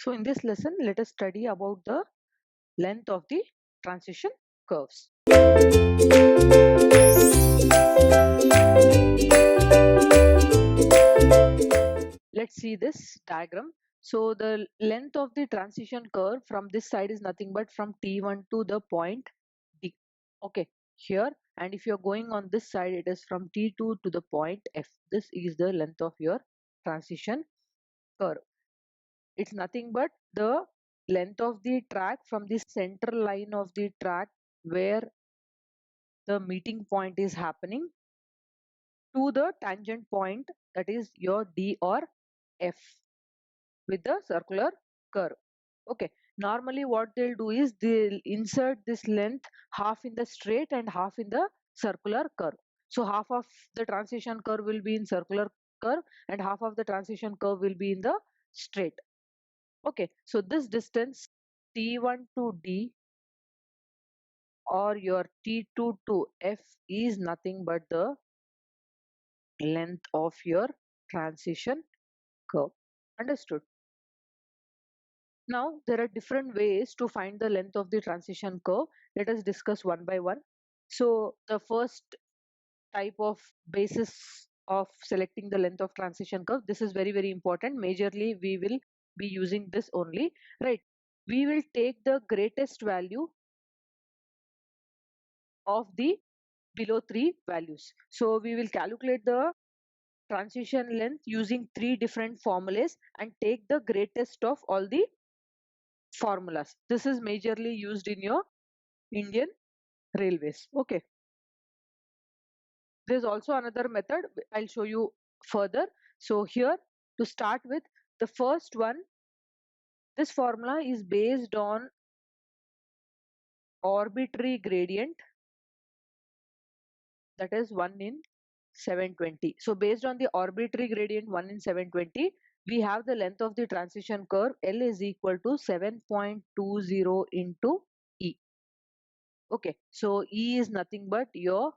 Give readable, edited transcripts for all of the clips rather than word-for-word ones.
So in this lesson, let us study about the length of the transition curves. Let's see this diagram. So the length of the transition curve from this side is nothing but from T1 to the point D. Okay, here, and if you're going on this side, it is from T2 to the point F. This is the length of your transition curve. It's nothing but the length of the track from the center line of the track where the meeting point is happening to the tangent point, that is your D or F, with the circular curve. Okay, normally what they'll do is they'll insert this length half in the straight and half in the circular curve. So half of the transition curve will be in circular curve and half of the transition curve will be in the straight. Okay, so this distance T1 to D or your T2 to F is nothing but the length of your transition curve. Understood? Now there are different ways to find the length of the transition curve. Let us discuss one by one. So the first type of basis of selecting the length of transition curve, this is very important. Majorly we will be using this only, right? We will take the greatest value of the below three values. So we will calculate the transition length using three different formulas and take the greatest of all the formulas. This is majorly used in your Indian Railways. Okay. There's also another method I'll show you further. So here, to start with, the first one, this formula is based on arbitrary gradient, that is 1 in 720. So based on the arbitrary gradient 1 in 720, we have the length of the transition curve L is equal to 7.20 into E. Okay, so E is nothing but your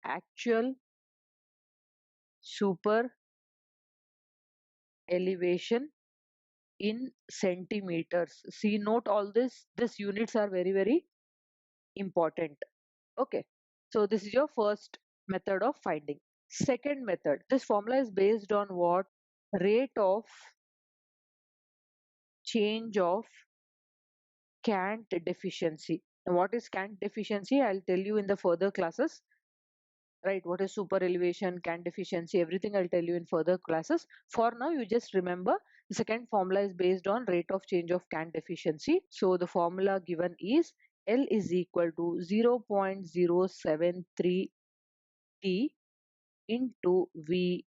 actual super elevation in centimeters. See, note all this. These units are very important. Okay, so this is your first method of finding. Second method, this formula is based on what? Rate of change of cant deficiency. And what is cant deficiency? I'll tell you in the further classes. Right, what is super elevation, cant deficiency, everything I'll tell you in further classes. For now, you just remember the second formula is based on rate of change of cant deficiency. So the formula given is L is equal to 0.073 T into V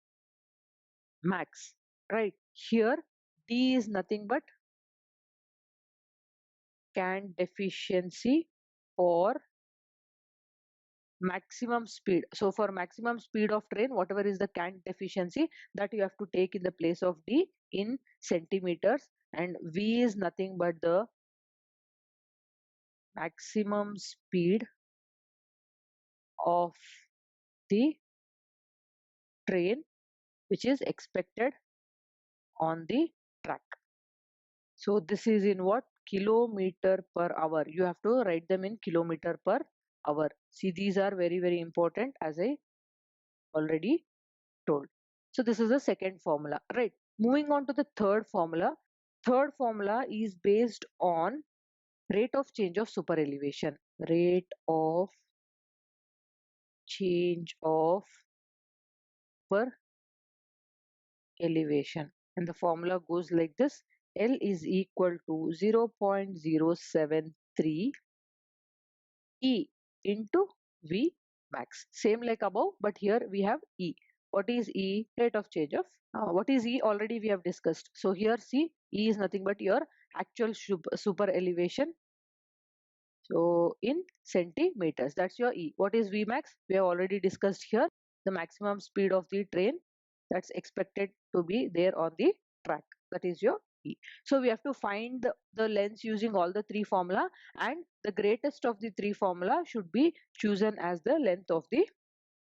max. Right, here D is nothing but cant deficiency for maximum speed. So for maximum speed of train, whatever is the cant deficiency, that you have to take in the place of D in centimeters, and V is nothing but the maximum speed of the train which is expected on the track. So this is in what? Kilometer per hour. You have to write them in kilometer per hour. See, these are very important, as I already told. So this is the second formula, right? Moving on to the third formula. Third formula is based on rate of change of super elevation. Rate of change of super elevation. And the formula goes like this. L is equal to 0.073 E into V max. Same like above, but here we have E. What is E? Rate of change of. What is E? Already we have discussed. So here see, E is nothing but your actual super elevation. So in centimeters, that's your E. What is V max? We have already discussed here. The maximum speed of the train that's expected to be there on the track. That is your E. So we have to find the lengths using all the three formula, and the greatest of the three formula should be chosen as the length of the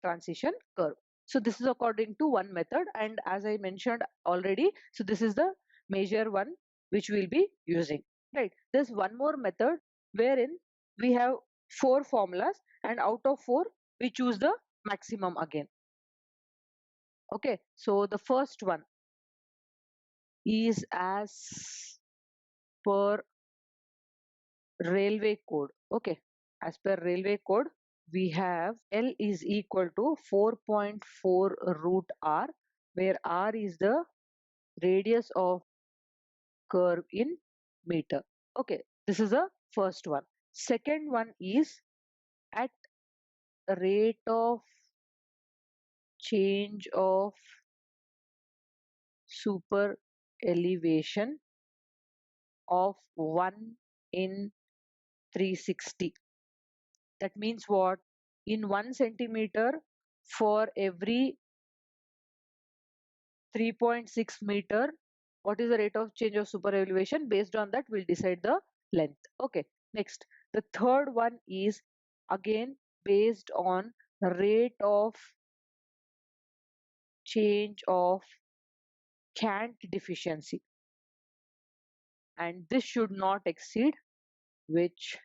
transition curve. So this is according to one method, and as I mentioned already, so this is the major one which we'll be using, right? There's one more method wherein we have 4 formulas, and out of 4 we choose the maximum again. Okay, so the first one is as per railway code. Okay, as per railway code, we have L is equal to 4.4 root R, where R is the radius of curve in meter. Okay, this is the first one. Second one is at a rate of change of super elevation of 1 in 360. That means what? In 1 centimeter, for every 3.6 meter, what is the rate of change of super elevation? Based on that, we'll decide the length. Okay, next, the third one is again based on rate of change of Cant deficiency, and this should not exceed, which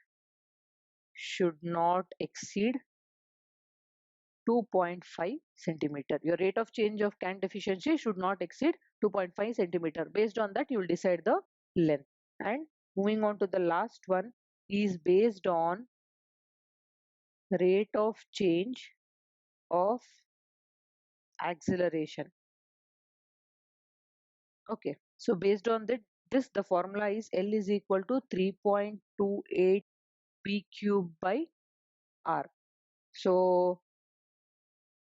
should not exceed 2.5 centimeter. Your rate of change of Cant deficiency should not exceed 2.5 centimeter. Based on that, you will decide the length. And moving on to the last one is based on rate of change of acceleration. Okay, so based on that, this the formula is L is equal to 3.28 p cube by R. So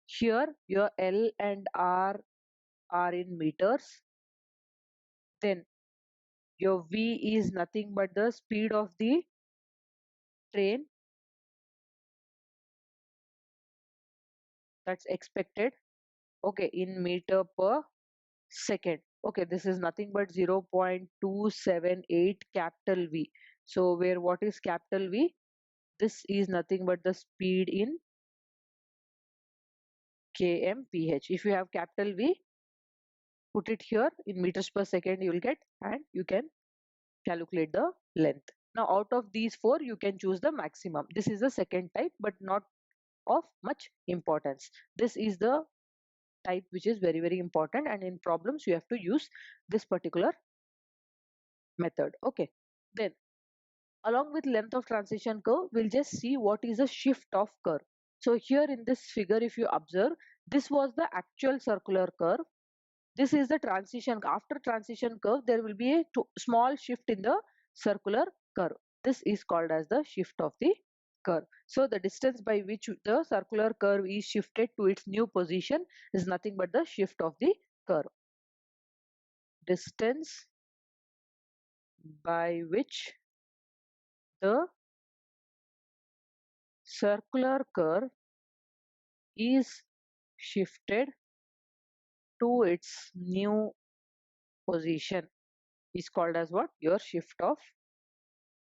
here your L and R are in meters. Then your V is nothing but the speed of the train that's expected. Okay, in meter per second. Okay, this is nothing but 0.278 capital V. So where what is capital V? This is nothing but the speed in kmph. If you have capital V, put it here in meters per second you will get, and you can calculate the length. Now out of these 4 you can choose the maximum. This is the second type, but not of much importance. This is the type which is very important, and in problems you have to use this particular method. Okay, then along with length of transition curve, we'll just see what is a shift of curve. So here in this figure, if you observe, this was the actual circular curve. This is the transition. After transition curve, there will be a small shift in the circular curve. This is called as the shift of the curve. So the distance by which the circular curve is shifted to its new position is nothing but the shift of the curve. Distance by which the circular curve is shifted to its new position is called as what? Your shift of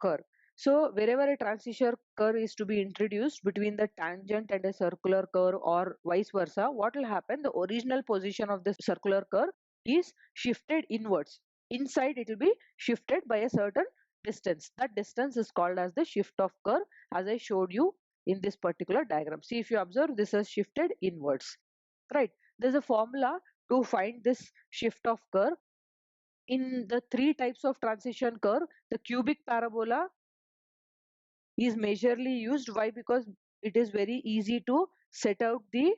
curve. So wherever a transition curve is to be introduced between the tangent and a circular curve or vice versa, what will happen? The original position of the circular curve is shifted inwards. Inside it will be shifted by a certain distance. That distance is called as the shift of curve, as I showed you in this particular diagram. See, if you observe, this is shifted inwards, right? There's a formula to find this shift of curve. In the 3 types of transition curve, the cubic parabola is majorly used. Why? Because it is very easy to set out the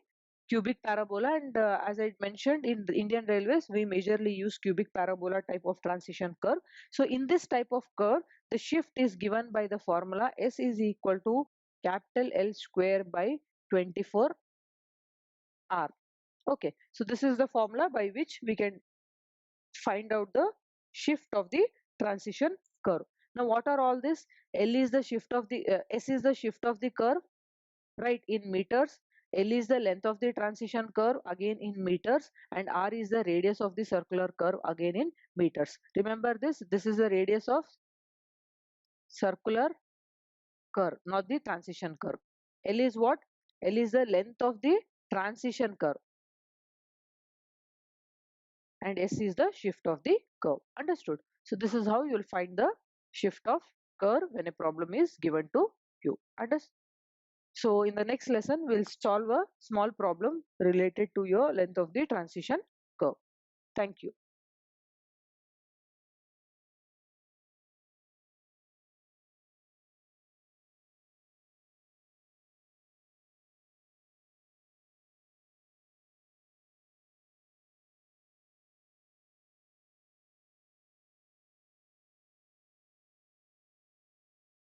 cubic parabola, and as I mentioned, in the Indian Railways we majorly use cubic parabola type of transition curve. So in this type of curve, the shift is given by the formula S is equal to capital L square by 24 R. Okay, so this is the formula by which we can find out the shift of the transition curve. Now what are all this? L is the shift of the S is the shift of the curve, right, in meters. L is the length of the transition curve, again in meters, and R is the radius of the circular curve, again in meters. Remember this, this is the radius of circular curve, not the transition curve. L is what? L is the length of the transition curve. and S is the shift of the curve. Understood? So this is how you will find the shift of curve when a problem is given to you. Understood? So in the next lesson, we'll solve a small problem related to your length of the transition curve. Thank you.